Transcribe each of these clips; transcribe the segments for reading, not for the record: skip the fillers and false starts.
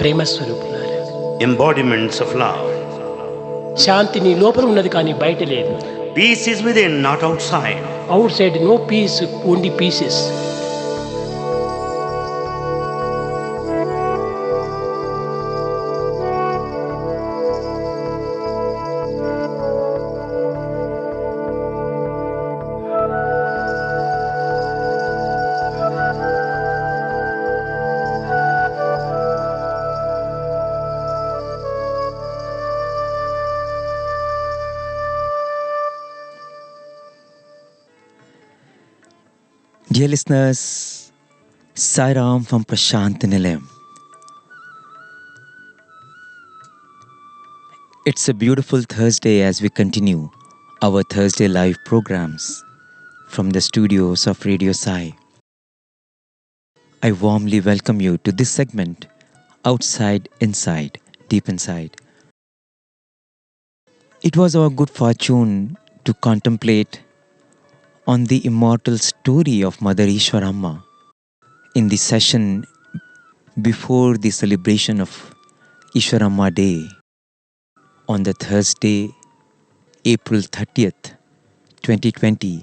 ప్రేమ స్వరూపులారా, embodiments of love. శాంతి నీ లోపల ఉన్నది కానీ బయట లేదు. Peace is within, not outside. Outside no peace, only pieces. Dear listeners, Sai Ram from PRASANTHI. It's a beautiful Thursday as we continue our Thursday live programs from the studios of Radio Sai. I warmly welcome you to this segment, Outside, Inside, Deep Inside. It was our good fortune to contemplate on the immortal story of Mother Eswaramma in the session before the celebration of Easwaramma Day on the Thursday, April 30th, 2020.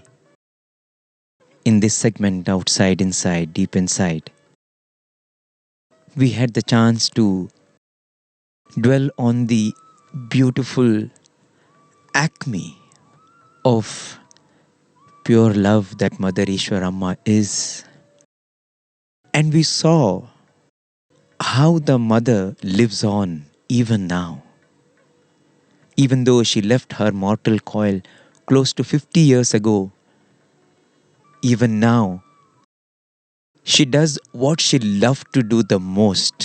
In this segment, Outside, Inside, Deep Inside, we had the chance to dwell on the beautiful acme of pure love that Mother Eswaramma is. And we saw how the mother lives on even now. Even though she left her mortal coil close to 50 years ago, even now, she does what she loved to do the most.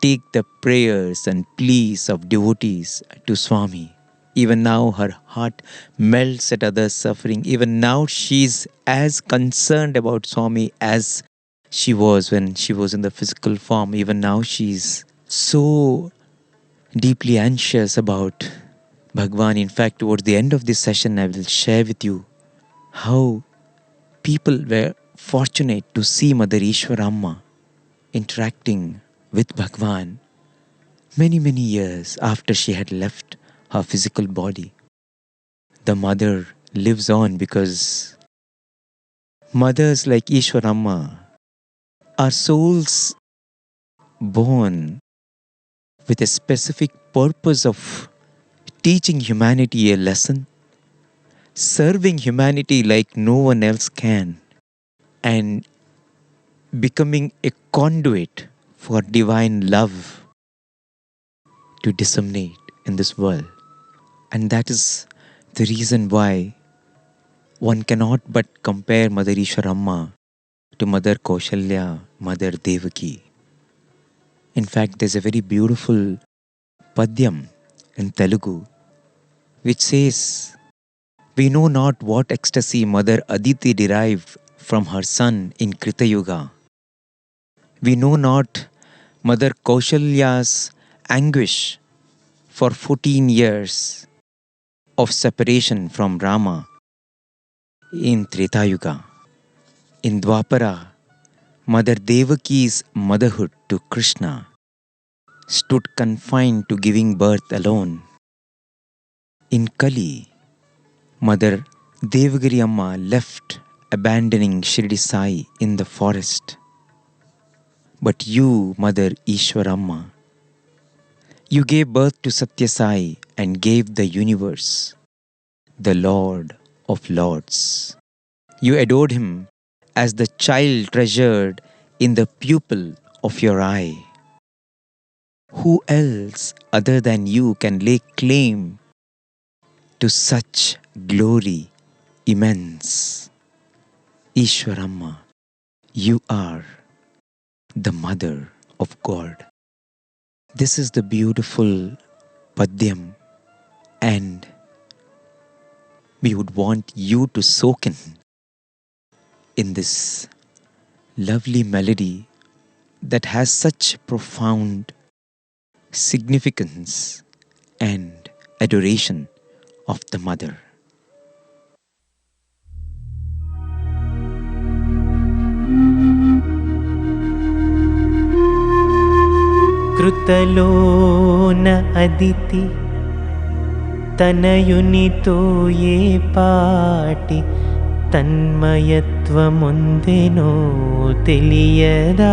Take the prayers and pleas of devotees to Swami. Even now her heart melts at others' suffering. Even now she's as concerned about Swami as she was when she was in the physical form. Even now she's so deeply anxious about Bhagawan. In fact, towards the end of this session, I will share with you how people were fortunate to see Mother Eswaramma interacting with Bhagawan many, many years after she had left her physical body. The mother lives on because mothers like Easwaramma are souls born with a specific purpose of teaching humanity a lesson, serving humanity like no one else can, and becoming a conduit for divine love to disseminate in this world. And that is the reason why one cannot but compare Mother Eswaramma to Mother Kaushalya, Mother Devaki. In fact, there's a very beautiful padyam in Telugu which says, "We know not what ecstasy Mother Aditi derived from her son in Krita Yuga. We know not Mother Kaushalya's anguish for 14 years of separation from Rama in Treta Yuga. In Dwapara, Mother Devaki's motherhood to Krishna stood confined to giving birth alone. In Kali, Mother Devagiri Amma left, abandoning Shirdi Sai in the forest. But you, Mother Eswaramma, you gave birth to Sathya Sai and gave the universe, the Lord of Lords. You adored him as the child treasured in the pupil of your eye. Who else other than you can lay claim to such glory immense? Easwaramma, you are the Mother of God." This is the beautiful padyam, and we would want you to soak in this lovely melody that has such profound significance and adoration of the Mother. కృతలోన అదితి తనయునితో ఏ పాటి తన్మయత్వముందెనో తెలియదాయే.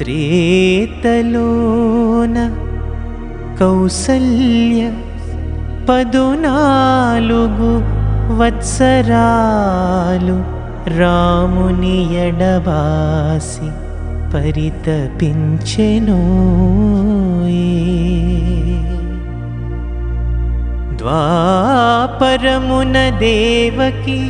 త్రేతలోన కౌసల్య 14 వత్సరాలు రాముని ఎడబాసి పరితపించెనోయే. ద్వాపరమున దేవకి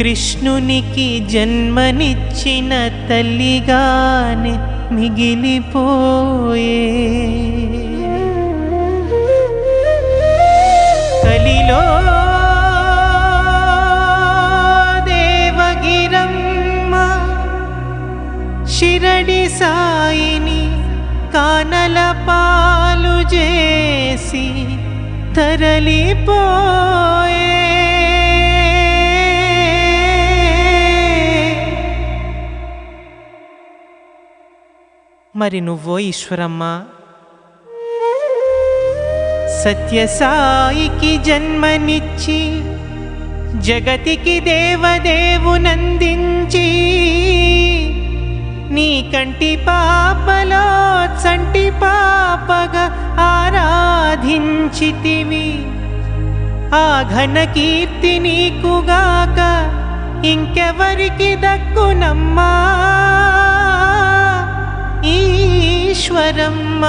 కృష్ణునికి జన్మనిచ్చిన తల్లిగానే మిగిలిపోయే. కలిలో దేవగిరమ్మ షిరడి సాయిని కానల పాలు చేసి తరలిపోయే. మరి నువ్వో ఈశ్వరమ్మ సత్యసాయికి జన్మనిచ్చి జగతికి దేవదేవునందించి నీ కంటి పాపలో చంటి పాపగా ఆరాధించితివి. ఆ ఘన కీర్తి నీకుగాక ఇంకెవరికి దక్కునమ్మా Eshwaramma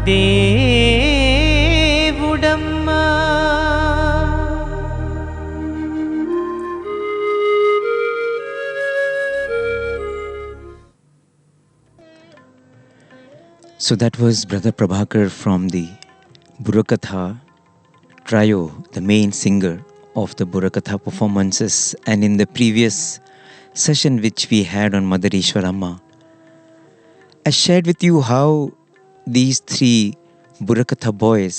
దేవుడమ్మా. So that was Brother Prabhakar from the Burakatha trio, the main singer of the Burakatha performances. And in the previous session which we had on Mother Eswaramma, I shared with you how these 3 Burakatha boys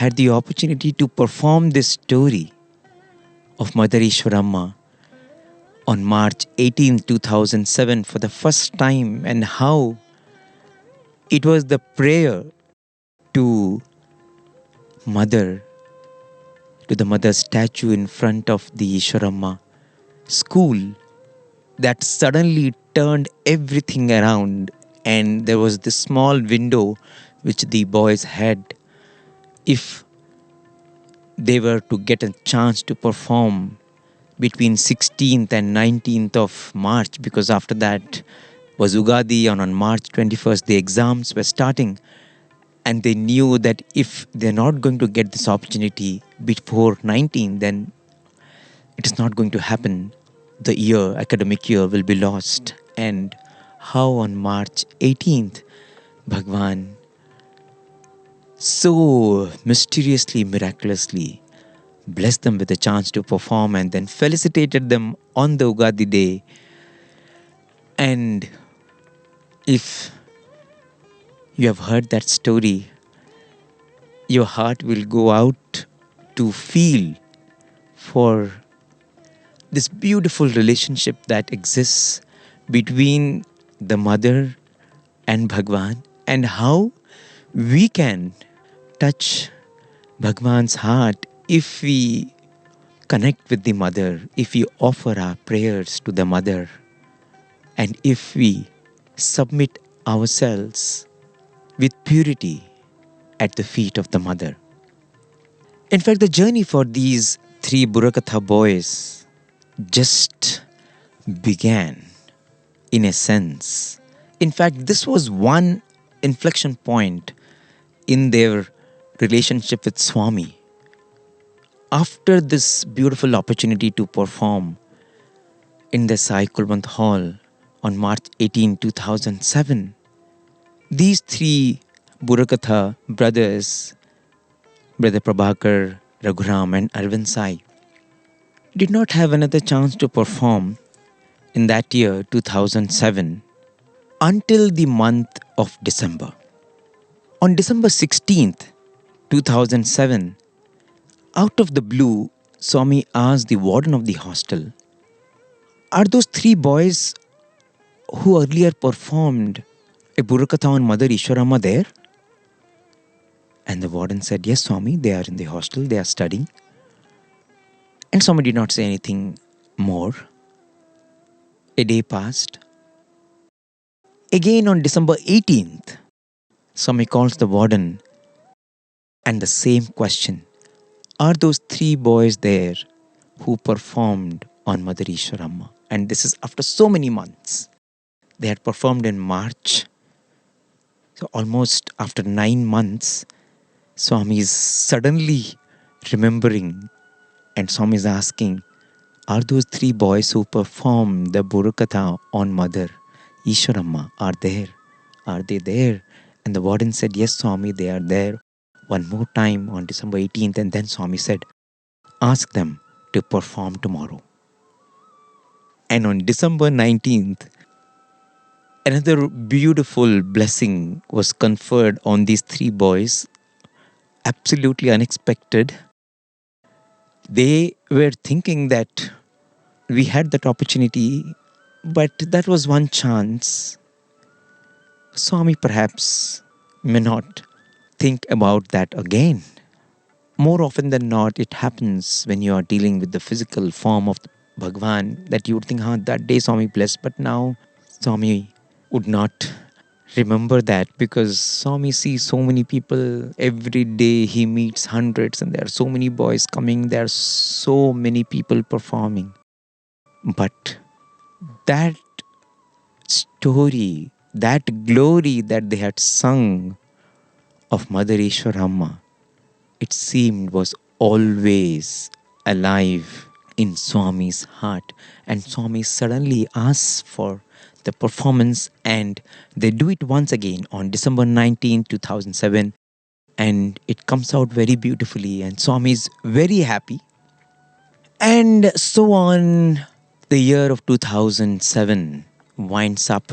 had the opportunity to perform this story of Mother Eswaramma on March 18, 2007 for the first time, and how it was the prayer to the mother statue in front of the Eswaramma school that suddenly turned everything around. And there was this small window which the boys had if they were to get a chance to perform between 16th and 19th of March, because after that was Ugadi, and on March 21st the exams were starting. And they knew that if they're not going to get this opportunity before 19, then it is not going to happen. The academic year will be lost. And how on March 18th, Bhagawan so mysteriously, miraculously blessed them with a chance to perform and then felicitated them on the Ugadi day. And if you have heard that story, your heart will go out to feel for this beautiful relationship that exists between the mother and Bhagawan, and how we can touch Bhagavan's heart if we connect with the mother, if we offer our prayers to the mother, and if we submit ourselves with purity at the feet of the mother. In fact, the journey for these 3 Burakatha boys just began, in a sense. In fact, this was one inflection point in their relationship with Swami. After this beautiful opportunity to perform in the Sai Kulwant Hall on March 18, 2007, these 3 Burakatha brothers, Brother Prabhakar, Raghuram and Arvind Sai, did not have another chance to perform in that year 2007 until the month of December. On December 16th, 2007, out of the blue, Swami asked the warden of the hostel, "Are those 3 boys who earlier performed a Burukatha on Mother Eswaramma there? And the warden said, yes, Swami, they are in the hostel, they are studying. And Swami did not say anything more. A day passed. Again on December 18th, Swami calls the warden and the same question. Are those 3 boys there who performed on Mother Eswaramma? And this is after so many months. They had performed in March. So almost after 9 months, Swami is suddenly remembering, and Swami is asking, are those 3 boys who performed the Burukatha on Mother Eswaramma are there? Are they there? And the warden said, yes, Swami, they are there. One more time on December 18th, and then Swami said, ask them to perform tomorrow. And on December 19th, another beautiful blessing was conferred on these 3 boys, absolutely unexpected. They were thinking that we had that opportunity, but that was one chance. Swami perhaps may not think about that again. More often than not, it happens when you are dealing with the physical form of Bhagawan that you would think, that day Swami blessed, but now Swami would not remember that because Swami sees so many people every day. He meets hundreds and there are so many boys coming. There are so many people performing. But that story, that glory that they had sung of Mother Eswaramma, it seemed was always alive in Swami's heart. And Swami suddenly asks for the performance, and they do it once again on December 19, 2007. And it comes out very beautifully, and Swami is very happy. And so on, the year of 2007 winds up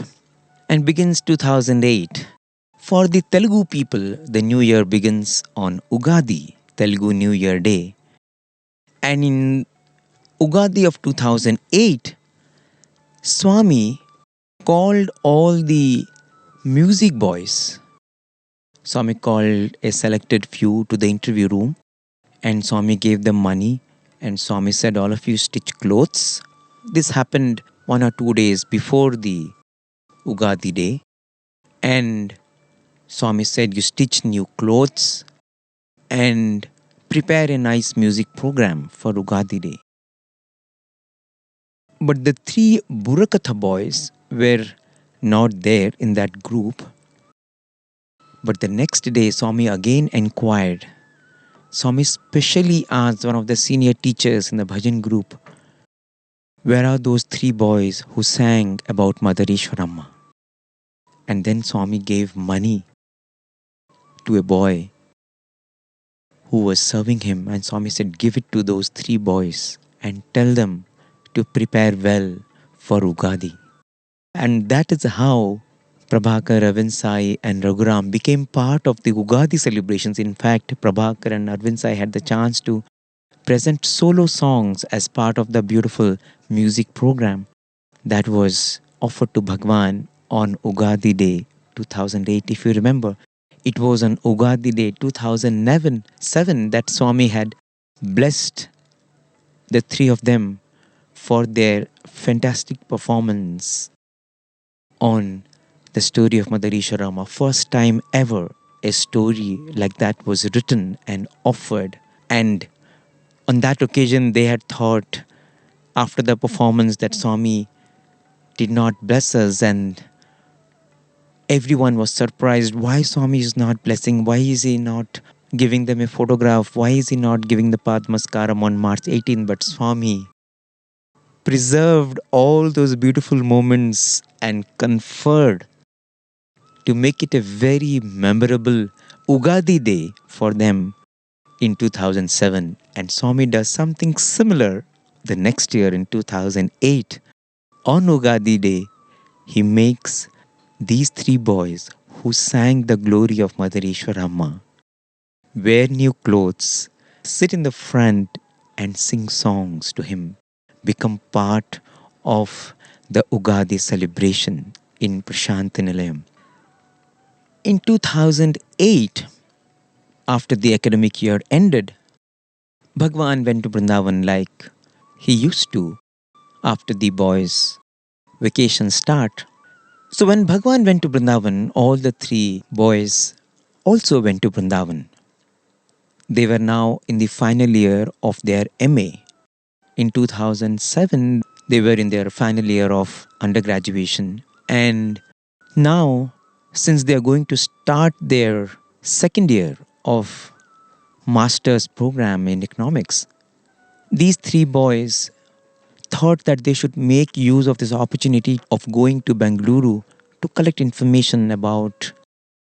and begins 2008. For the Telugu people, the new year begins on Ugadi, Telugu New Year Day. And in Ugadi of 2008, Swami called all the music boys. Swami called a selected few to the interview room, and Swami gave them money, and Swami said, all of you stitch clothes. This happened 1 or 2 days before the Ugadi day. And Swami said, you stitch new clothes and prepare a nice music program for Ugadi day. But the 3 Burukatha boys were not there in that group. But the next day, Swami again inquired. Swami specially asked one of the senior teachers in the bhajan group, where are those 3 boys who sang about Mother Eswaramma? And then Swami gave money to a boy who was serving him, and Swami said, give it to those 3 boys and tell them to prepare well for Ugadi. And that is how Prabhakar, Arvind Sai and Raghuram became part of the Ugadi celebrations. In fact, Prabhakar and Arvind Sai had the chance to present solo songs as part of the beautiful music program that was offered to Bhagawan on Ugadi Day 2008. If you remember, it was on Ugadi Day 2007 that Swami had blessed the 3 of them for their fantastic performance on the story of Mother Eswaramma. First time ever a story like that was written and offered. And on that occasion, they had thought after the performance that Swami did not bless us, and everyone was surprised. Why Swami is not blessing? Why is he not giving them a photograph? Why is he not giving the Padmaskaram on March 18? But Swami preserved all those beautiful moments and conferred to make it a very memorable Ugadi day for them in 2007. And Swami does something similar the next year in 2008. On Ugadi day, he makes these 3 boys who sang the glory of Mother Eswaramma wear new clothes, sit in the front and sing songs to him, become part of the Ugadi celebration in Prasanthi. In 2008, after the academic year ended, Bhagawan went to Vrindavan like he used to after the boys' vacation start. So when Bhagawan went to Vrindavan, all the three boys also went to Vrindavan. They were now in the final year of their MA. In 2007, they were in their final year of undergraduation. And now, since they are going to start their second year of master's program in economics, these three boys thought that they should make use of this opportunity of going to Bengaluru to collect information about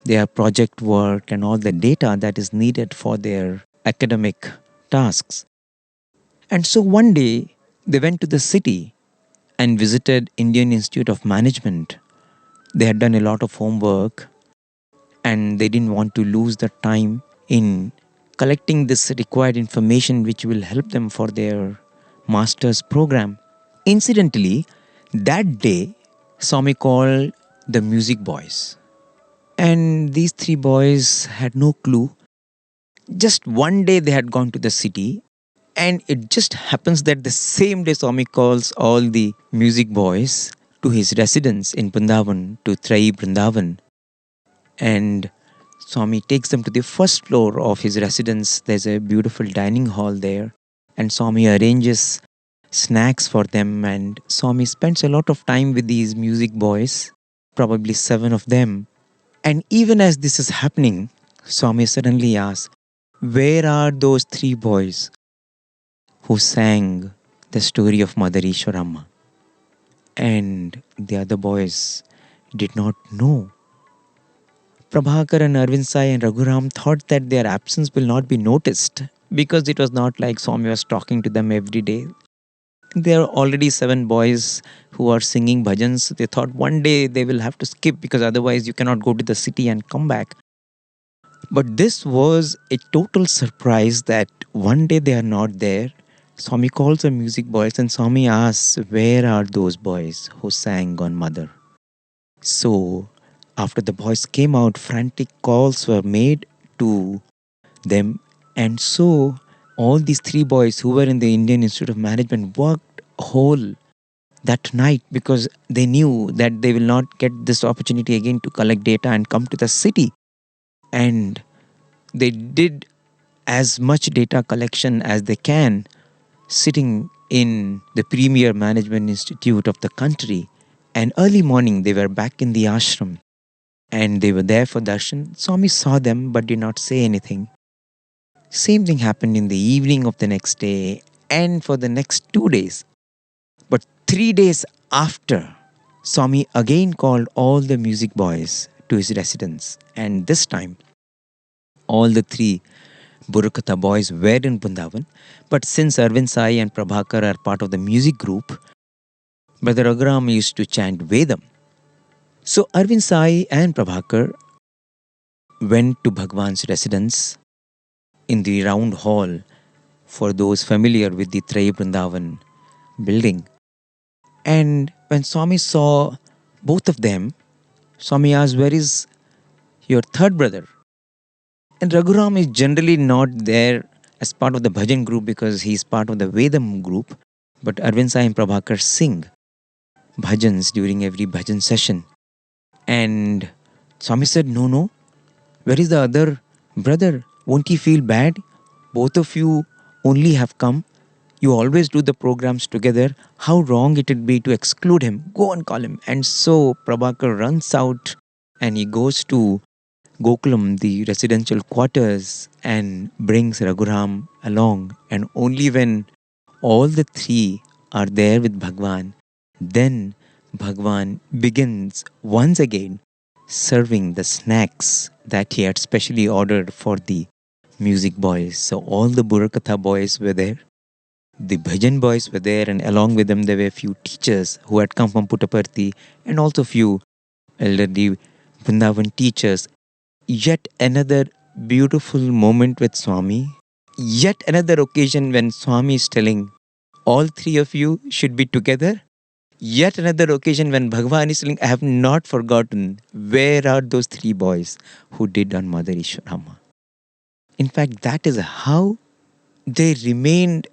their project work and all the data that is needed for their academic tasks. And so one day they went to the city and visited Indian Institute of Management. They had done a lot of homework and they didn't want to lose the time in collecting this required information which will help them for their master's program. Incidentally, that day Swami called the music boys. And these three boys had no clue. Just one day they had gone to the city, and it just happens that the same day Swami calls all the music boys to his residence in Vrindavan, to Trai Vrindavan. And Swami takes them to the first floor of his residence. There's a beautiful dining hall there. And Swami arranges snacks for them. And Swami spends a lot of time with these music boys, probably 7 of them. And even as this is happening, Swami suddenly asks, where are those 3 boys who sang the story of Mother Eswaramma? And the other boys did not know. Prabhakar and Arvind Sai and Raghuram thought that their absence will not be noticed because it was not like Swami was talking to them every day. There are already 7 boys who are singing bhajans. They thought one day they will have to skip because otherwise you cannot go to the city and come back. But this was a total surprise that one day they are not there. Swami calls the music boys and Swami asks, where are those boys who sang on Mother? So after the boys came out, frantic calls were made to them. And so all these 3 boys who were in the Indian Institute of Management worked whole that night because they knew that they will not get this opportunity again to collect data and come to the city. And they did as much data collection as they can, sitting in the premier management institute of the country. And early morning they were back in the ashram and they were there for darshan. Swami saw them but did not say anything. Same thing happened in the evening of the next day and for the next 2 days. But 3 days after, Swami again called all the music boys to his residence. And this time, all the 3 Burukatha boys were in Vrindavan. But since Arvind Sai and Prabhakar are part of the music group, Brother Raghuram used to chant Vedam. So Arvind Sai and Prabhakar went to Bhagawan's residence in the round hall for those familiar with the Trai Vrindavan building. And when Swami saw both of them, Swami asked, where is your third brother? And Raghuram is generally not there as part of the bhajan group because he is part of the Vedam group. But Arvind Sai and Prabhakar sing bhajans during every bhajan session. And Swami said, no, where is the other brother? Won't he feel bad? Both of you only have come. You always do the programs together. How wrong it would be to exclude him. Go and call him. And so Prabhakar runs out and he goes to Gokulam, the residential quarters, and brings Raghuram along. And only when all the 3 are there with Bhagawan, then Bhagawan begins once again serving the snacks that he had specially ordered for the music boys. So all the Burakatha boys were there. The bhajan boys were there, and along with them there were a few teachers who had come from Puttaparthi and also few elderly Vrindavan teachers. Yet another beautiful moment with Swami. Yet another occasion when Swami is telling, all 3 of you should be together. yet another occasion when Bhagavan is telling, I have not forgotten where are those three boys who did on Mother Eswaramma. In fact, that is how they remained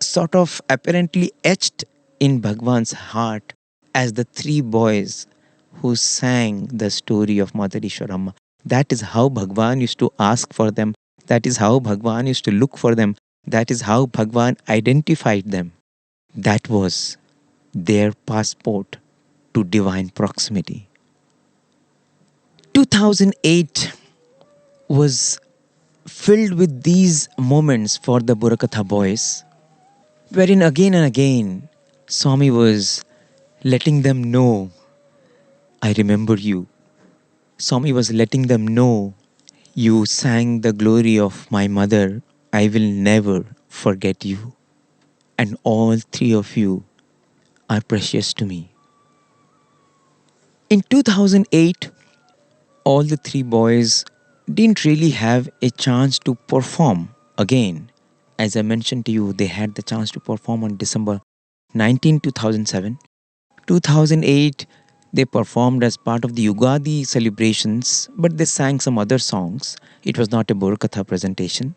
sort of apparently etched in Bhagavan's heart as the three boys who sang the story of Mother Eswaramma. That is how Bhagavan used to ask for them. That is how Bhagavan used to look for them. That is how Bhagavan identified them. That was their passport to divine proximity. 2008 was filled with these moments for the Burakatha boys, wherein again and again Swami was letting them know, I remember you. Swami was letting them know, you sang the glory of my mother. I will never forget you. And all three of you are precious to me. In 2008, all the three boys didn't really have a chance to perform again. As I mentioned to you, they had the chance to perform on December 19, 2007. 2008, they performed as part of the Yugadi celebrations, but they sang some other songs. It was not a Burakatha presentation.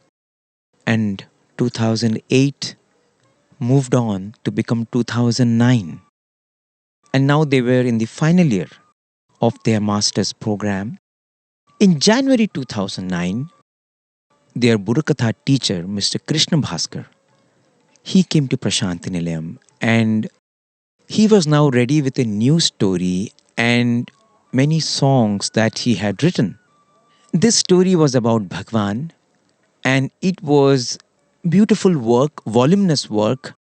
And 2008 moved on to become 2009. And now they were in the final year of their master's program. In January 2009, their Burakatha teacher, Mr. Krishna Bhaskar, he came to Prasanthi Nilayam and he was now ready with a new story and many songs that he had written. This story was about Bhagavan and it was beautiful work, voluminous work.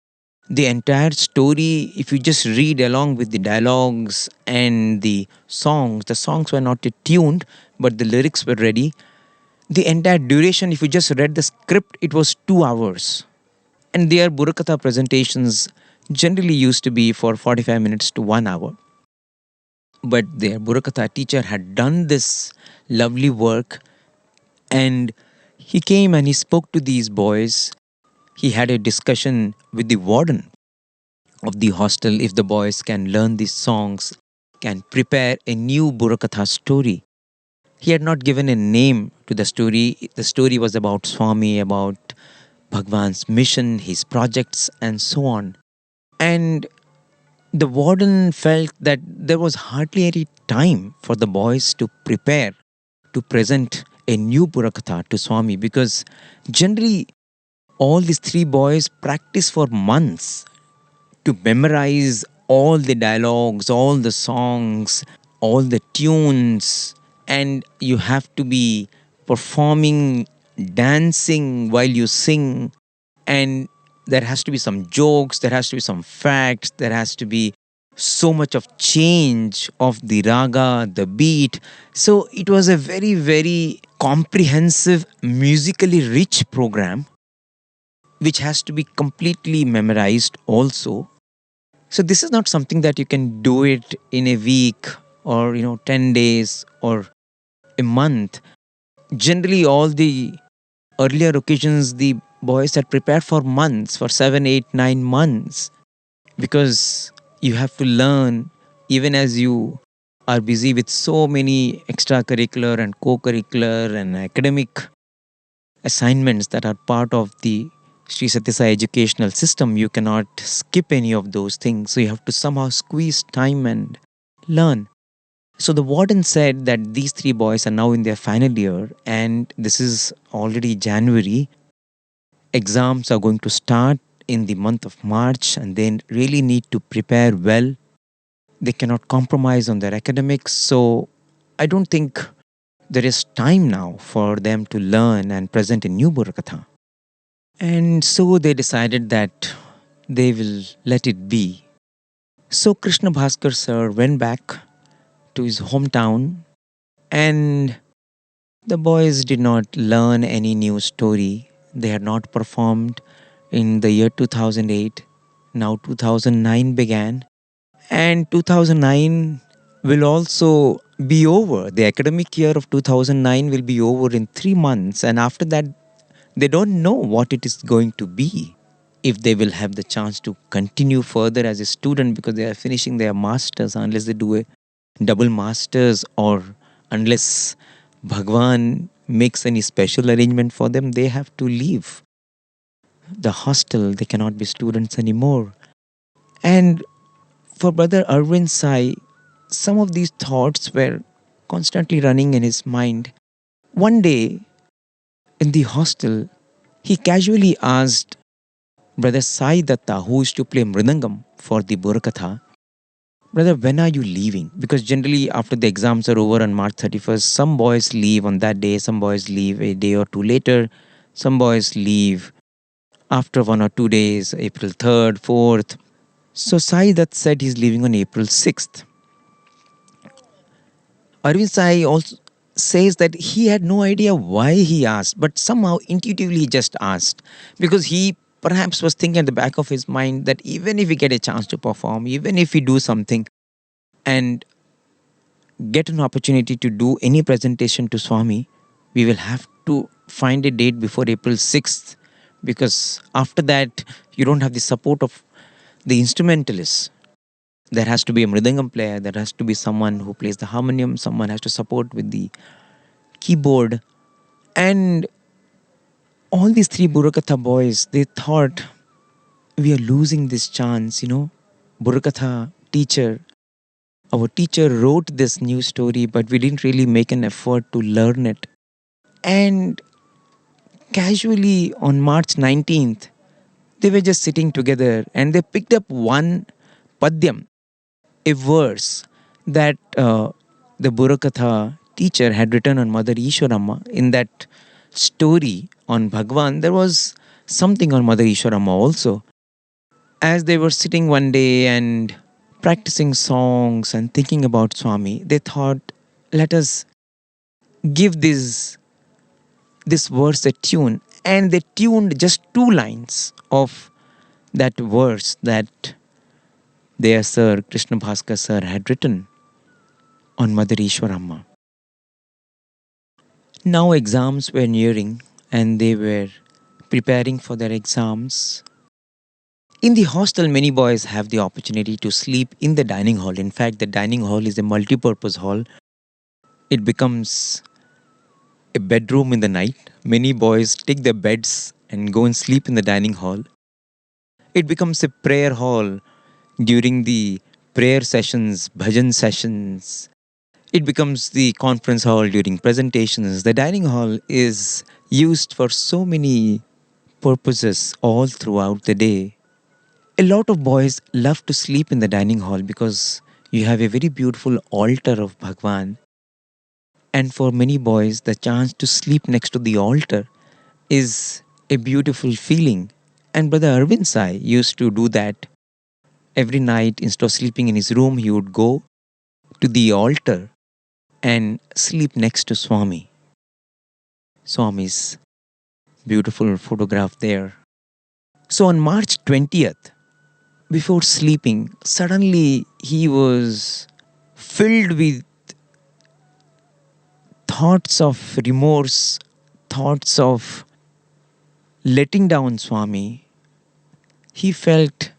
The entire story, if you just read along with the dialogues and the songs were not tuned, but the lyrics were ready. The entire duration, if you just read the script, it was 2 hours. And their Burakatha presentations generally used to be for 45 minutes to 1 hour. But their Burakatha teacher had done this lovely work and he came and he spoke to these boys. He had a discussion with the warden of the hostel if the boys can learn these songs, can prepare a new Burakatha story. He had not given a name to the story. The story was about Swami, about Bhagavan's mission, his projects and so on. And the warden felt that there was hardly any time for the boys to prepare to present a new Burakatha to Swami because generally all these three boys practice for months to memorize all the dialogues, all the songs, all the tunes, and you have to be performing, dancing while you sing, and there has to be some jokes, there has to be some facts, there has to be so much of change of the raga, the beat. So it was a very, very comprehensive, musically rich program which has to be completely memorized also. So this is not something that you can do it in a week or 10 days or a month. Generally all the earlier occasions the boys had prepared for months, for 7, 8, 9 months, because you have to learn even as you are busy with so many extracurricular and co-curricular and academic assignments that are part of the Sri Sathya Sai educational system. You cannot skip any of those things. So you have to somehow squeeze time and learn. So the warden said that these three boys are now in their final year and this is already January. Exams are going to start in the month of March and they really need to prepare well. They cannot compromise on their academics. So I don't think there is time now for them to learn and present a new Burakatha. And so they decided that they will let it be. So Krishna Bhaskar sir went back to his hometown and the boys did not learn any new story. They had not performed in the year 2008. Now 2009 began and 2009 will also be over. The academic year of 2009 will be over in 3 months and after that they don't know what it is going to be. if they will have the chance to continue further as a student because they are finishing their masters, unless they do a double masters or unless Bhagawan makes any special arrangement for them, they have to leave the hostel. They cannot be students anymore. And for Brother Arvind Sai, some of these thoughts were constantly running in his mind. One day in the hostel, he casually asked Brother Sai Datta, who used to play Mridangam for the Burakatha, Brother, when are you leaving? Because generally after the exams are over on March 31st, some boys leave on that day, some boys leave a day or two later, some boys leave after 1 or 2 days, April 3rd, 4th. So Sai Dutt said he's leaving on April 6th. Arvind Sai also says that he had no idea why he asked, but somehow intuitively he just asked because he perhaps was thinking at the back of his mind that even if we get a chance to perform, even if we do something and get an opportunity to do any presentation to Swami, we will have to find a date before April 6th because after that you don't have the support of the instrumentalists. There has to be a mridangam player, there has to be someone who plays the harmonium, someone has to support with the keyboard. And all these three Burakatha boys, they thought we are losing this chance, Burakatha teacher, our teacher wrote this new story, but we didn't really make an effort to learn it. And casually on March 19th, they were just sitting together and they picked up one padyam, a verse that the Burakatha teacher had written on Mother Eswaramma. In that story on Bhagawan, there was something on Mother Eswaramma also. As they were sitting one day and practicing songs and thinking about Swami, they thought, let us give this verse a tune. And they tuned just 2 lines of that verse that their sir, Krishna Bhaskar sir, had written on Mother Eswaramma. Now exams were nearing and they were preparing for their exams. In the hostel, many boys have the opportunity to sleep in the dining hall. In fact, the dining hall is a multi-purpose hall. It becomes a bedroom in the night. Many boys take their beds and go and sleep in the dining hall. It becomes a prayer hall during the prayer sessions, bhajan sessions. It becomes the conference hall during presentations. The dining hall is used for so many purposes all throughout the day. A lot of boys love to sleep in the dining hall because you have a very beautiful altar of Bhagawan. And for many boys, the chance to sleep next to the altar is a beautiful feeling. And Brother Arvind Sai used to do that. Every night, instead of sleeping in his room, he would go to the altar and sleep next to Swami. Swami's beautiful photograph there. So on March 20th, before sleeping, suddenly he was filled with thoughts of remorse, thoughts of letting down Swami. He felt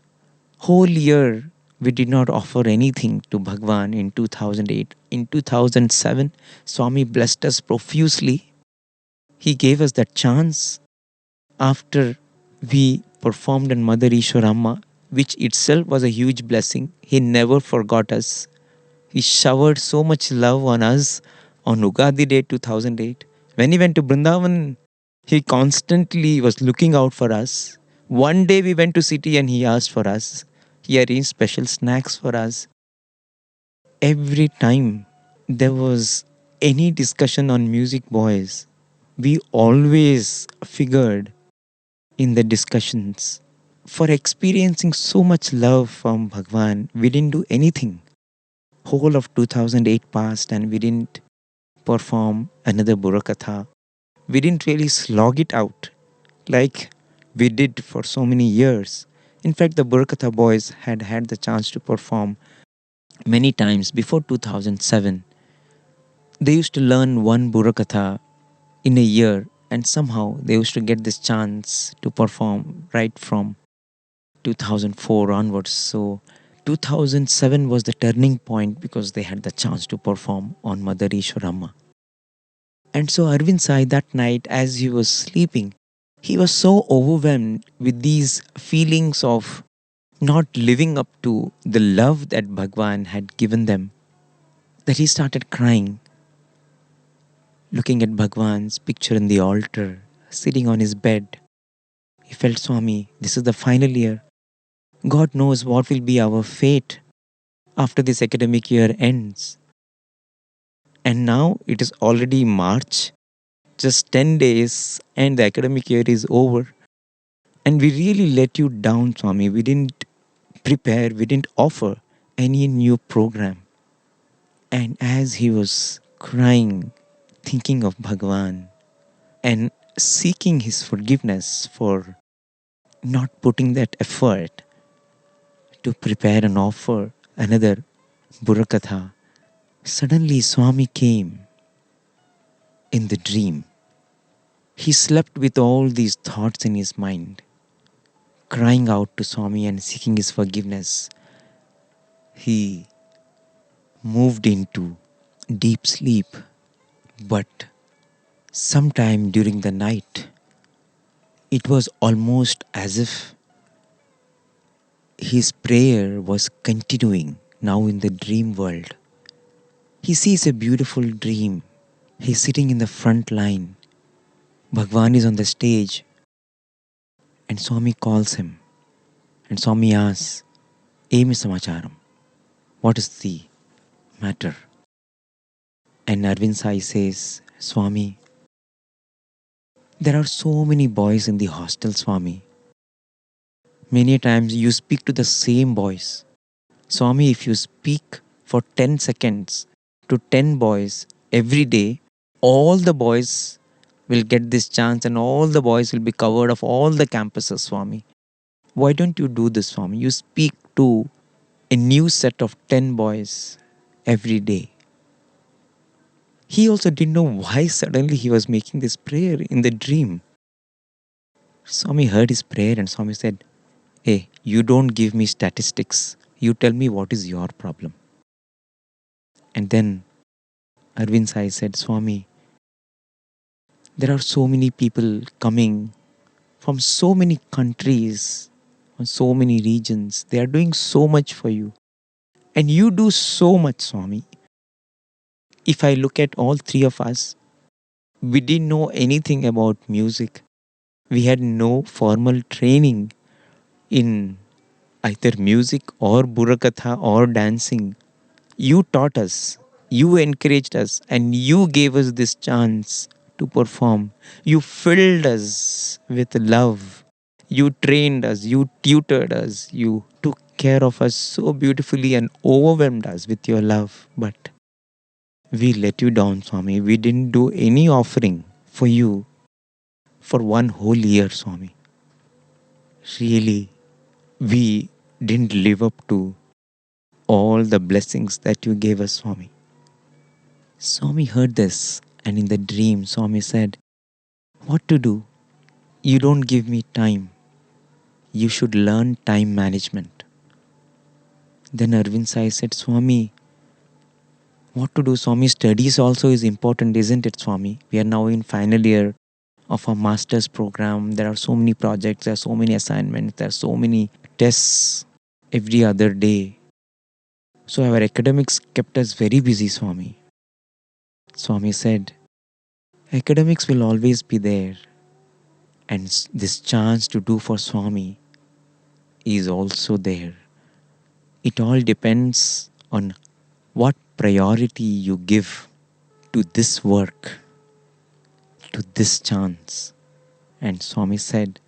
whole year we did not offer anything to Bhagawan in 2008. In 2007, Swami blessed us profusely. He gave us that chance after we performed on Mother Eswaramma, which itself was a huge blessing. He never forgot us. He showered so much love on us on Ugadi Day 2008. When he went to Brindavan, he constantly was looking out for us. One day we went to city and he asked for us. He arranged special snacks for us. Every time there was any discussion on music boys, we always figured in the discussions. For experiencing so much love from Bhagavan, we didn't do anything. Whole of 2008 passed and we didn't perform another Burakatha. We didn't really slog it out like we did for so many years. In fact, the Burakatha boys had had the chance to perform many times before 2007. They used to learn one Burakatha in a year and somehow they used to get this chance to perform right from 2004 onwards. So 2007 was the turning point because they had the chance to perform on Mother Eswaramma. And so Arvind Sai that night, as he was sleeping, he was so overwhelmed with these feelings of not living up to the love that Bhagawan had given them that he started crying, looking at Bhagawan's picture in the altar, sitting on his bed. He felt, Swami, this is the final year. God knows what will be our fate after this academic year ends. And now it is already March, just 10 days, and the academic year is over. And we really let you down, Swami. We didn't prepare, we didn't offer any new program. And as he was crying, thinking of Bhagawan and seeking his forgiveness for not putting that effort to prepare and offer another Burakatha, suddenly Swami came in the dream. He slept with all these thoughts in his mind, crying out to Swami and seeking his forgiveness. He moved into deep sleep, but sometime during the night, it was almost as if his prayer was continuing now in the dream world. He sees a beautiful dream. He's sitting in the front line. Bhagwan is on the stage and Swami calls him. And Swami asks, Emi Samacharam, what is the matter? And Arvind Sai says, Swami, there are so many boys in the hostel, Swami. Many times you speak to the same boys. Swami, if you speak for 10 seconds to 10 boys every day, all the boys will get this chance and all the boys will be covered of all the campuses, Swami. Why don't you do this, Swami? You speak to a new set of 10 boys every day. He also didn't know why suddenly he was making this prayer in the dream. Swami heard his prayer and Swami said, Hey, you don't give me statistics. You tell me what is your problem. And then Arvind Sai said, Swami, there are so many people coming from so many countries, from so many regions. They are doing so much for you. And you do so much, Swami. If I look at all three of us, we didn't know anything about music. We had no formal training in either music or Burakatha or dancing. You taught us, you encouraged us, and you gave us this chance to perform. You filled us with love. You trained us, you tutored us, you took care of us so beautifully and overwhelmed us with your love. But we let you down, Swami. We didn't do any offering for you for one whole year, Swami. Really, we didn't live up to all the blessings that you gave us, Swami. Swami heard this, and in the dream, Swami said, What to do? You don't give me time. You should learn time management. Then Arvind Sai said, Swami, what to do, Swami? Studies also is important, isn't it, Swami? We are now in final year of our master's program. There are so many projects, there are so many assignments, there are so many tests every other day. So our academics kept us very busy, Swami. Swami said, academics will always be there. And this chance to do for Swami is also there. It all depends on what priority you give to this work, to this chance. And Swami said,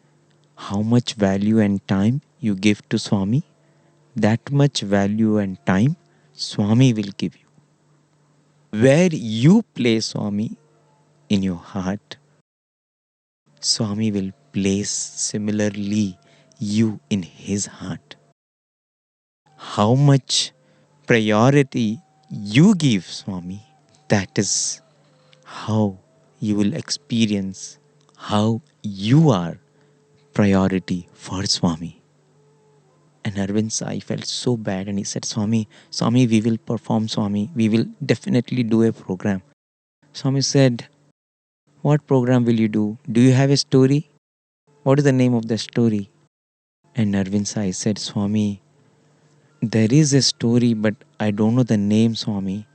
how much value and time you give to Swami, that much value and time Swami will give you. Where you place Swami in your heart, Swami will place similarly you in his heart. How much priority you give Swami, that is how you will experience how you are priority for Swami. And Arvind Sai felt so bad and he said, Swami, we will perform, Swami. We will definitely do a program. Swami said, what program will you do? Do you have a story? What is the name of the story? And Arvind Sai said, Swami, there is a story, but I don't know the name, Swami.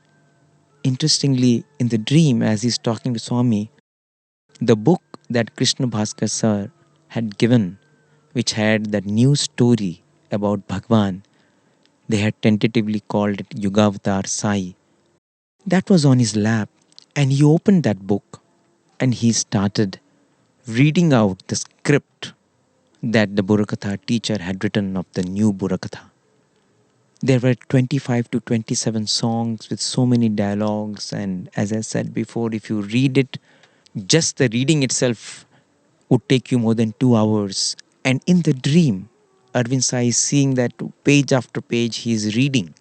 Interestingly, in the dream, as he's talking to Swami, the book that Krishna Bhaskar sir had given, which had that new story about Bhagawan, they had tentatively called it Yugavatar Sai. That was on his lap, and he opened that book and he started reading out the script that the Burakatha teacher had written of the new Burakatha. There were 25 to 27 songs with so many dialogues, and as I said before, if you read it, just the reading itself would take you more than 2 hours. And in the dream, Arvind Sai is seeing that page after page he is reading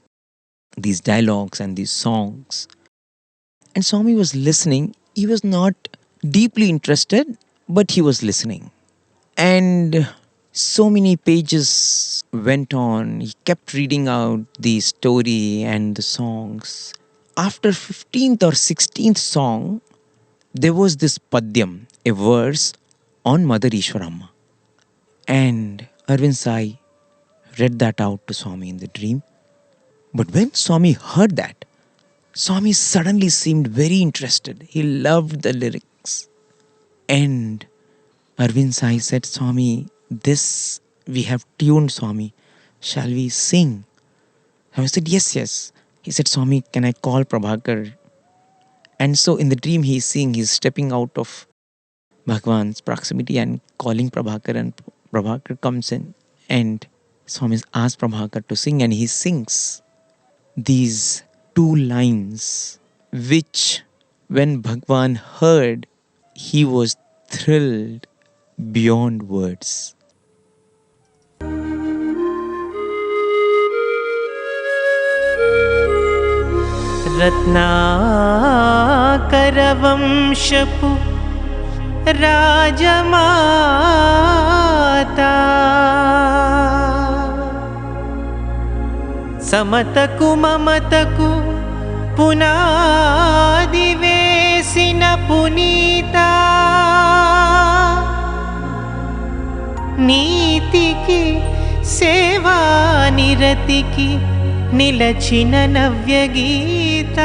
these dialogues and these songs. And Swami was listening. He was not deeply interested, but he was listening. And so many pages went on. He kept reading out the story and the songs. After 15th or 16th song, there was this padyam, a verse on Mother Eswaramma. And Arvind Sai read that out to Swami in the dream. But when Swami heard that, Swami suddenly seemed very interested. He loved the lyrics. And Arvind Sai said, Swami, this we have tuned, Swami. Shall we sing? I said, yes. He said, Swami, can I call Prabhakar? And so in the dream he's seeing, he's stepping out of Bhagavan's proximity and calling Prabhakar, and Prabhakar comes in and Swami asks Prabhakar to sing, and he sings these 2 lines which when Bhagavan heard, he was thrilled beyond words. रत्नाकरवंशपु राजमाता समतकु ममतकु पुनादिवेसिन पुनीता नीतिकी सेवा निरतिकी నిలచిన నవ్య గీత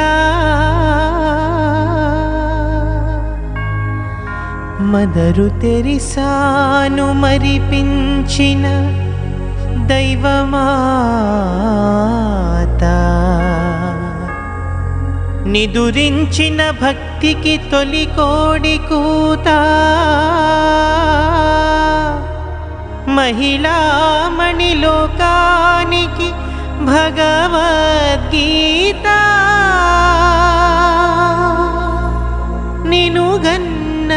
mother తెరిసాను మరిపించిన దైవమాత నిదురించిన భక్తికి తొలి కోడి కూత మహిళామణి లోకానికి భగవద్గీత నినుగన్న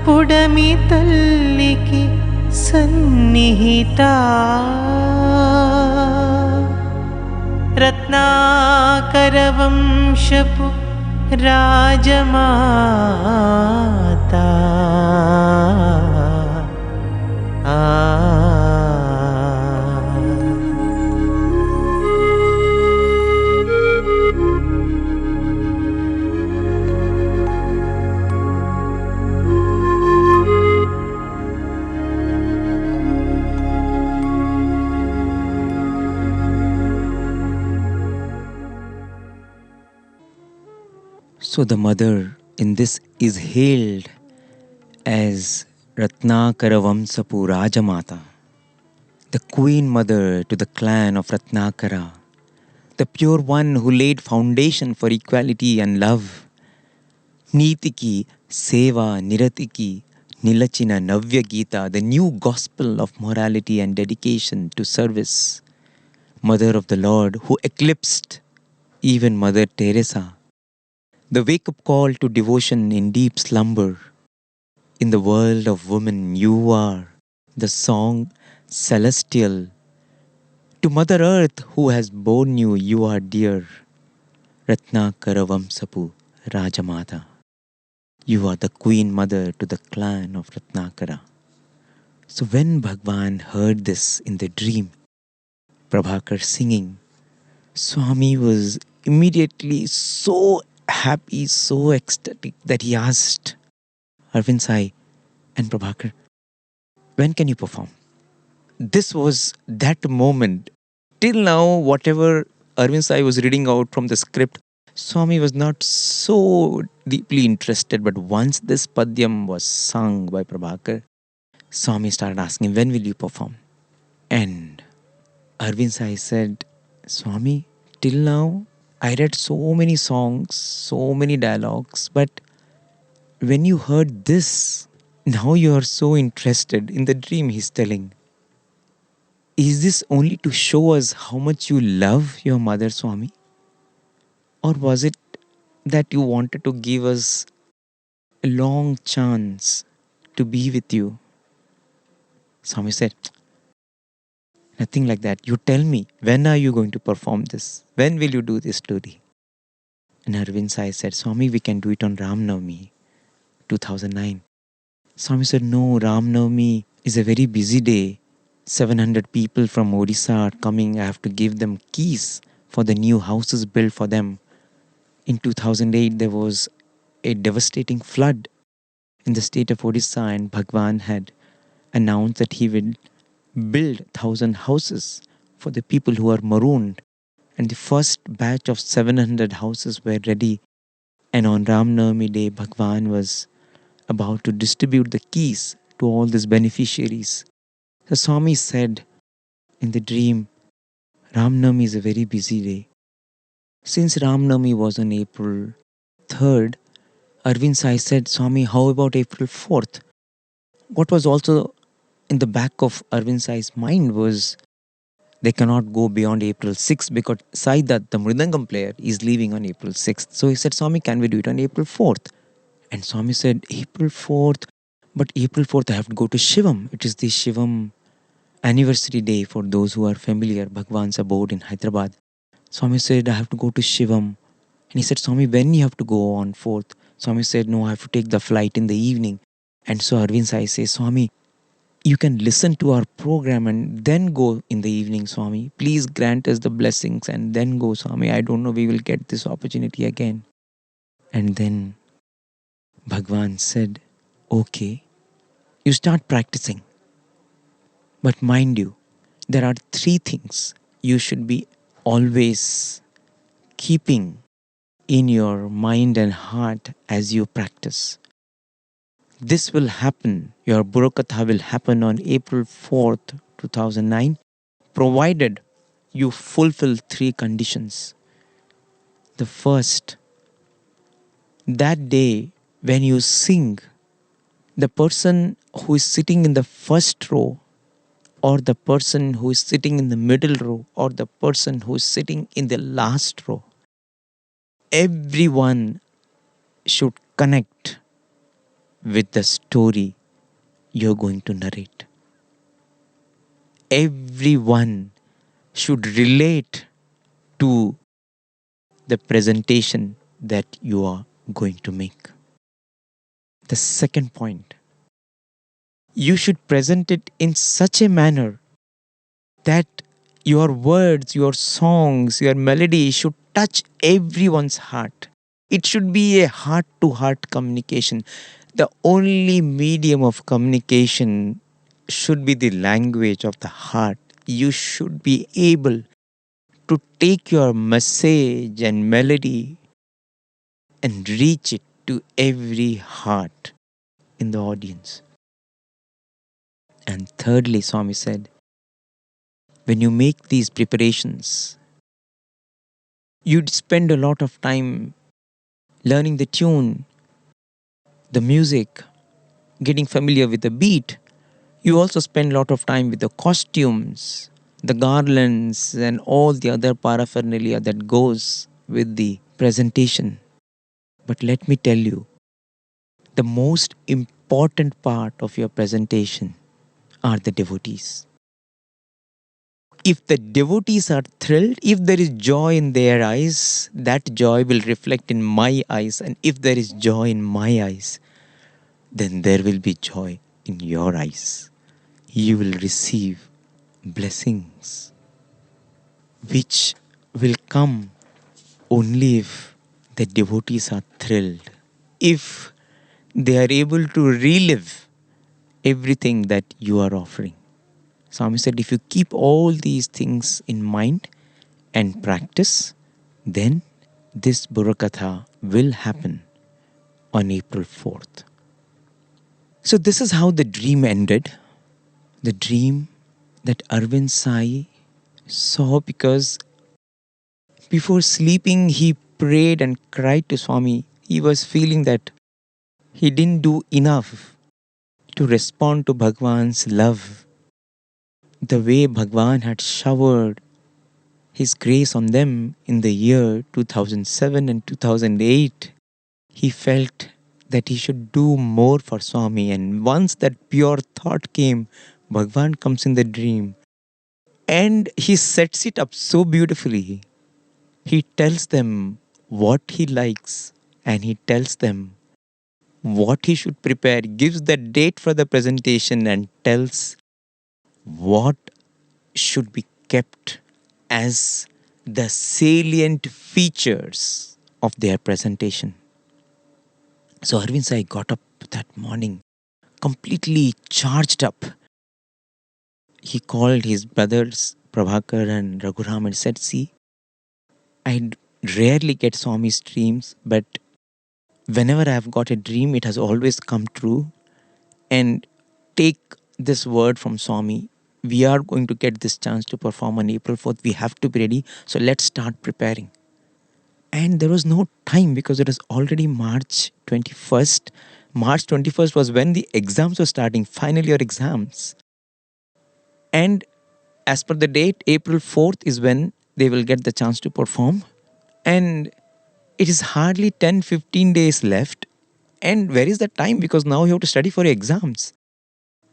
పుడమి తల్లికి సన్నిహిత రత్నాకరవంశపు రాజమాత So the mother in this is hailed as Ratnakaravamsapu Rajamata, the queen mother to the clan of Ratnakara, the pure one who laid foundation for equality and love. Nitiki, Seva, Niratiki, Nilachina, Navya Gita, the new gospel of morality and dedication to service. Mother of the Lord who eclipsed even Mother Teresa. The wake-up call to devotion in deep slumber. In the world of woman, you are the song celestial. To Mother Earth who has borne you, you are dear. Ratnakaravamsapu Rajamata. You are the queen mother to the clan of Ratnakara. So when Bhagavan heard this in the dream, Prabhakar singing, Swami was immediately so happy, so ecstatic that he asked Arvind Sai and Prabhakar, when can you perform? This was that moment. Till now, whatever Arvind Sai was reading out from the script, Swami was not so deeply interested. But once this padyam was sung by Prabhakar, Swami started asking, when will you perform? And Arvind Sai said, Swami, till now, I read so many songs, so many dialogues, but when you heard this, now you are so interested. In the dream, he's telling, is this only to show us how much you love your mother, Swami? Or was it that you wanted to give us a long chance to be with you? Swami said, nothing like that. You tell me, when are you going to perform this? When will you do this story? And Arvind Sai said, Swami, we can do it on Ram Navami, 2009. Swami said, no, Ram Navami is a very busy day. 700 people from Odisha are coming. I have to give them keys for the new houses built for them. In 2008, there was a devastating flood in the state of Odisha, and Bhagawan had announced that he will build 1,000 houses for the people who are marooned. And the first batch of 700 houses were ready. And on Ram Navami day, Bhagawan was about to distribute the keys to all these beneficiaries. The Swami said in the dream, Ram Navami is a very busy day. Since Ram Navami was on April 3rd, Arvind Sai said, Swami, how about April 4th? What was also in the back of Arvind Sai's mind was they cannot go beyond April 6th because Sai Dutt, the Mridangam player, is leaving on April 6th. So he said, Swami, can we do it on April 4th? And Swami said, April 4th, but April 4th I have to go to Shivam. It is the Shivam anniversary day for those who are familiar, Bhagavan's abode in Hyderabad. Swami said, I have to go to Shivam. And he said, Swami, when you have to go on 4th? Swami said, no, I have to take the flight in the evening. And so Arvind Sai says, Swami, you can listen to our program and then go in the evening, Swami. Please grant us the blessings and then go, Swami. I don't know we will get this opportunity again. And then Bhagavan said, okay, you start practicing. But mind you, there are 3 things you should be always keeping in your mind and heart as you practice. This will happen, your Burukatha will happen on April 4th, 2009, provided you fulfill 3 conditions. The first, that day when you sing, the person who is sitting in the first row, or the person who is sitting in the middle row, or the person who is sitting in the last row, everyone should connect with the story you're going to narrate. Everyone should relate to the presentation that you are going to make. The second point, you should present it in such a manner that your words, your songs, your melody should touch everyone's heart. It should be a heart-to-heart communication. The only medium of communication should be the language of the heart. You should be able to take your message and melody and reach it to every heart in the audience. And thirdly, Swami said, when you make these preparations, you'd spend a lot of time learning the tune, the music, getting familiar with the beat. You also spend a lot of time with the costumes, the garlands, and all the other paraphernalia that goes with the presentation. But let me tell you, the most important part of your presentation are the devotees. If the devotees are thrilled, if there is joy in their eyes, that joy will reflect in my eyes. And if there is joy in my eyes, then there will be joy in your eyes. You will receive blessings. which will come only if the devotees are thrilled, if they are able to relive everything that you are offering. Swami said, if you keep all these things in mind and practice, then this Burakatha will happen on April 4th. So this is how the dream ended. The dream that Arvind Sai saw, because before sleeping he prayed and cried to Swami. He was feeling that he didn't do enough to respond to Bhagawan's love. The way Bhagawan had showered his grace on them in the year 2007 and 2008, he felt that he should do more for Swami. And once that pure thought came, Bhagavan comes in the dream and he sets it up so beautifully. He tells them what he likes and he tells them what he should prepare, gives the date for the presentation and tells what should be kept as the salient features of their presentation. So Arvind Sai got up that morning completely charged up. He called his brothers Prabhakar and Raghuram and said, see, I rarely get Swami's dreams, but whenever I have got a dream, it has always come true. And take this word from Swami. We are going to get this chance to perform on April 4th. We have to be ready. So let's start preparing. And there was no time because it was already March 21st. March 21st was when the exams were starting, final year exams. And as per the date, April 4th is when they will get the chance to perform. And it is hardly 10-15 days left. And where is the time? Because now you have to study for your exams.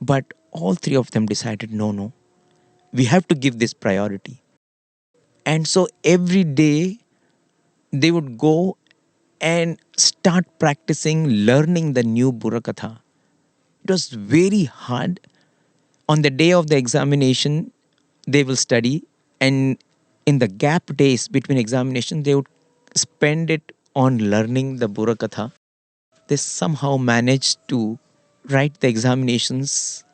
But all three of them decided, no, we have to give this priority. And so every day they would go and start practicing, learning the new Burakatha. It was very hard. On the day of the examination, they will study, and in the gap days between examination, they would spend it on learning the Burakatha. They somehow managed to write the examinations.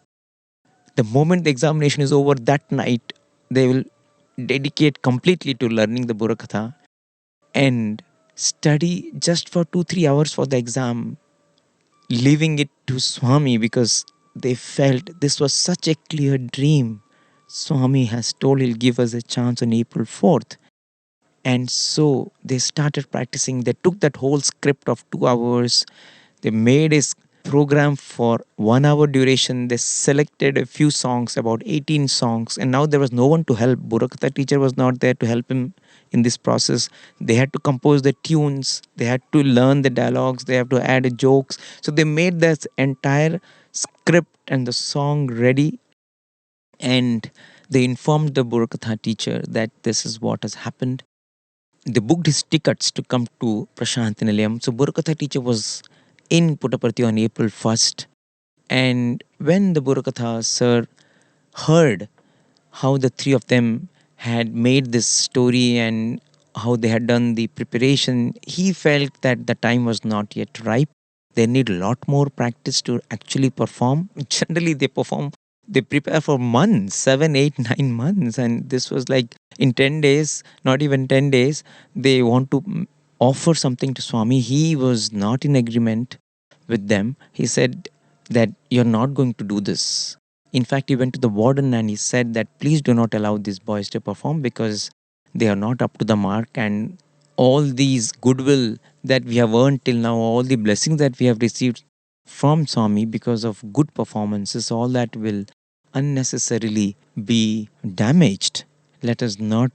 The moment the examination is over, that night, they will dedicate completely to learning the Burakatha and study just for 2-3 hours for the exam, leaving it to Swami because they felt this was such a clear dream. Swami has told he'll give us a chance on April 4th. And so they started practicing. They took that whole script of 2 hours. They made a program for 1 hour duration. They selected a few songs, about 18 songs. And now there was no one to help. Burakatha teacher was not there to help him in this process. They had to compose the tunes. They had to learn the dialogues. They have to add jokes. So they made this entire script and the song ready. And they informed the Burakatha teacher that this is what has happened. They booked his tickets to come to Prasanthi Nilayam. So Burakatha teacher was in Puttaparthi on April 1st. And when the Burakatha sir heard how the three of them had made this story and how they had done the preparation, he felt that the time was not yet ripe. They need a lot more practice to actually perform. Generally, they prepare for months, 7, 8, 9 months. And this was like in 10 days, not even 10 days, they want to offer something to Swami. He was not in agreement with them. He said that you're not going to do this. In fact, he went to the warden and he said that please do not allow these boys to perform because they are not up to the mark, and all these goodwill that we have earned till now, all the blessings that we have received from Swami because of good performances, all that will unnecessarily be damaged. Let us not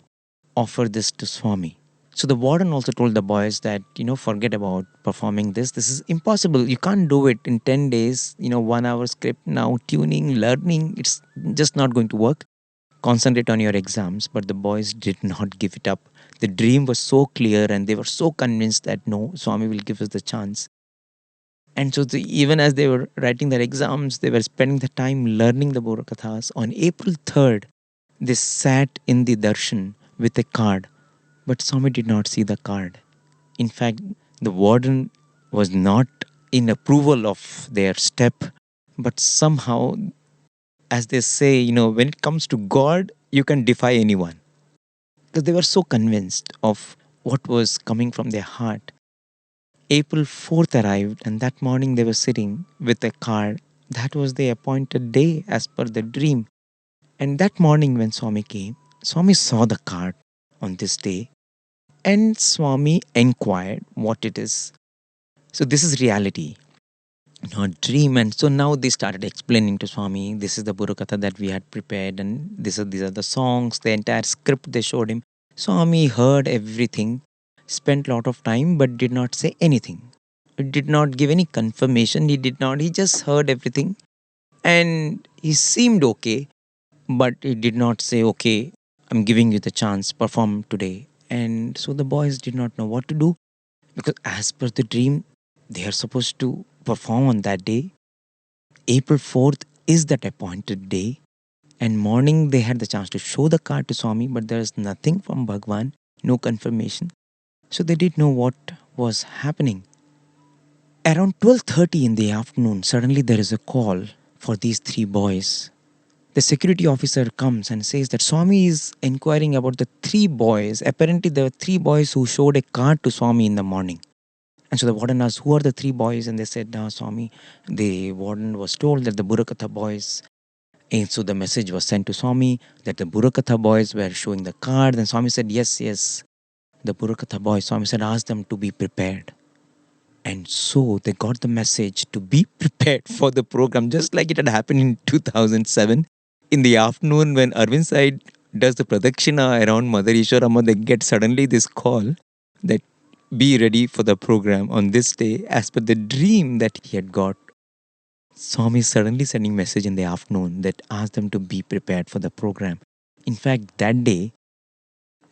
offer this to Swami. So the warden also told the boys that, forget about performing this. This is impossible. You can't do it in 10 days, 1 hour script. Now tuning, learning, it's just not going to work. Concentrate on your exams. But the boys did not give it up. The dream was so clear and they were so convinced that no, Swami will give us the chance. And so even as they were writing their exams, they were spending the time learning the Burakathas. On April 3rd, they sat in the darshan with a card, but Swami did not see the card. In fact, the warden was not in approval of their step, but somehow, as they say, when it comes to God, you can defy anyone. Because they were so convinced of what was coming from their heart. April 4th arrived, and that morning they were sitting with a card. That was the appointed day as per the dream. And that morning when Swami came, Swami saw the card on this day, and Swami inquired what it is. So this is reality, not dream. And so now they started explaining to Swami, this is the Burukatha that we had prepared, and these are the songs, the entire script they showed him. Swami heard everything, spent a lot of time, but did not say anything. Did not give any confirmation. He just heard everything, and he seemed okay, but he did not say, okay, I'm giving you the chance, perform today. And so the boys did not know what to do, because as per the dream, they are supposed to perform on that day. April 4th is that appointed day, and morning they had the chance to show the card to Swami, but there is nothing from Bhagawan, no confirmation. So they didn't know what was happening. Around 12:30 in the afternoon, suddenly there is a call for these three boys. The security officer comes and says that Swami is inquiring about the three boys. Apparently there were three boys who showed a card to Swami in the morning. And so the warden asked, who are the three boys? And they said, no, Swami. The warden was told that the Burukatha boys. And so the message was sent to Swami that the Burukatha boys were showing the card. And Swami said, yes, the Burukatha boys. Swami said, ask them to be prepared. And so they got the message to be prepared for the program, just like it had happened in 2007. In the afternoon, when Arvind Sai does the pradakshina around Mother Eswaramma, they get suddenly this call that be ready for the program on this day as per the dream that he had got. Swami is suddenly sending message in the afternoon that asked them to be prepared for the program. In fact, that day,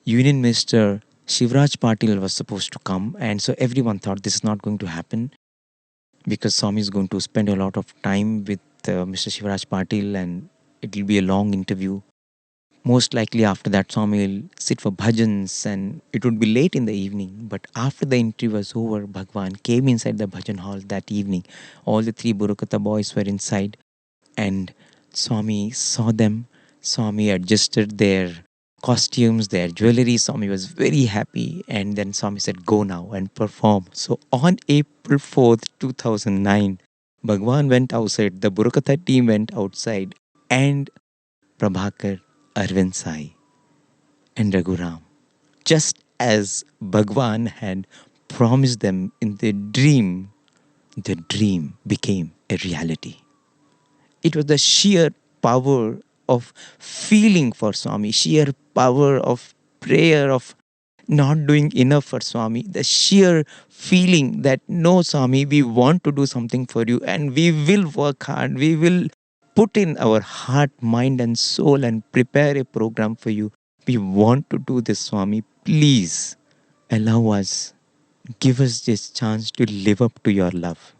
Union Minister Shivraj Patil was supposed to come, and so everyone thought this is not going to happen because Swami is going to spend a lot of time with Mr. Shivraj Patil, and it will be a long interview. Most likely after that, Swami will sit for bhajans, and it would be late in the evening. But after the interview was over, Bhagawan came inside the bhajan hall that evening. All the three Burukatha boys were inside, and Swami saw them. Swami adjusted their costumes, their jewellery. Swami was very happy, and then Swami said, go now and perform. So on April 4th, 2009, Bhagawan went outside, the Burukatha team went outside, and Prabhakar, Arvind Sai, and Raghuram, just as Bhagawan had promised them in the dream became a reality. It was the sheer power of feeling for Swami, sheer power of prayer, of not doing enough for Swami, the sheer feeling that no, Swami, we want to do something for you and we will work hard, we will put in our heart, mind and soul and prepare a program for you. We want to do this, Swami. Please allow us, give us this chance to live up to your love.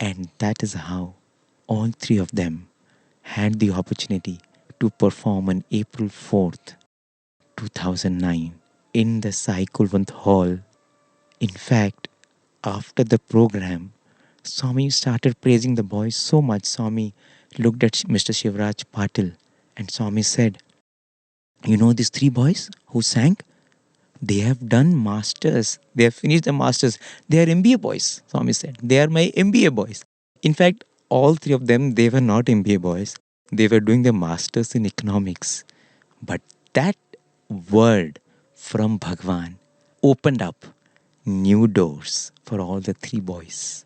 And that is how all three of them had the opportunity to perform on April 4th, 2009 in the Sai Kulwant Hall. In fact, after the program, Swami started praising the boys so much. Swami looked at Mr. Shivraj Patil and Swami said, you know these three boys who sang? They have done masters. They have finished the masters. They are MBA boys, Swami said. They are my MBA boys. In fact, all three of them, they were not MBA boys. They were doing the masters in economics. But that word from Bhagavan opened up new doors for all the three boys.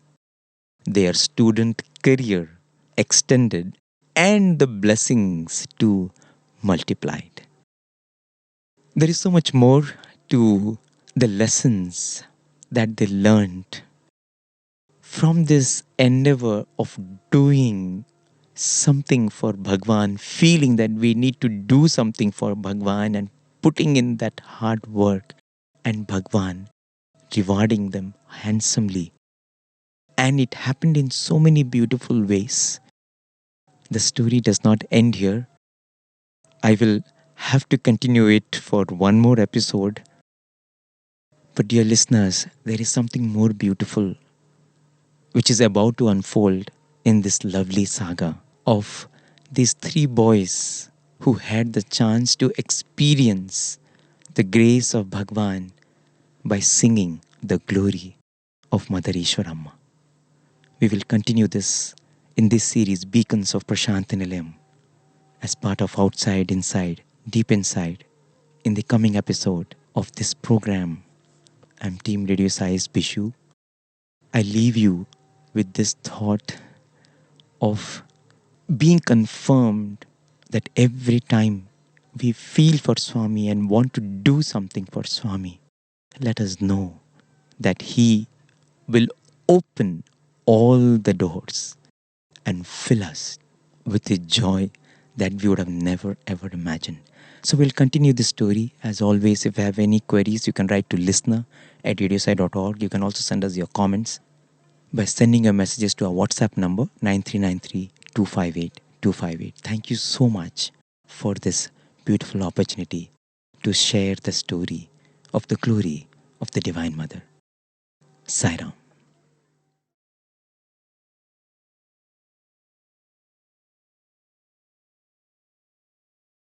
Their student career extended and the blessings too multiplied. There is so much more to the lessons that they learned from this endeavor of doing something for Bhagavan, feeling that we need to do something for Bhagavan and putting in that hard work, and Bhagavan rewarding them handsomely. And it happened in so many beautiful ways. The story does not end here. I will have to continue it for one more episode. But dear listeners, there is something more beautiful which is about to unfold in this lovely saga of these three boys who had the chance to experience the grace of Bhagawan by singing the glory of Mother Eswaramma. We will continue this in this series, Beacons of Prashanthi as part of Outside, Inside, Deep Inside, in the coming episode of this program. I'm Team Radio Sai's Bishu. I leave you with this thought of being confirmed that every time we feel for Swami and want to do something for Swami, let us know that He will open all the doors and fill us with the joy that we would have never ever imagined. So we'll continue this story. As always, if you have any queries, you can write to listener@radiosai.org. You can also send us your comments by sending your messages to our WhatsApp number 9393-258-258. Thank you so much for this beautiful opportunity to share the story of the glory of the Divine Mother. Sai Ram.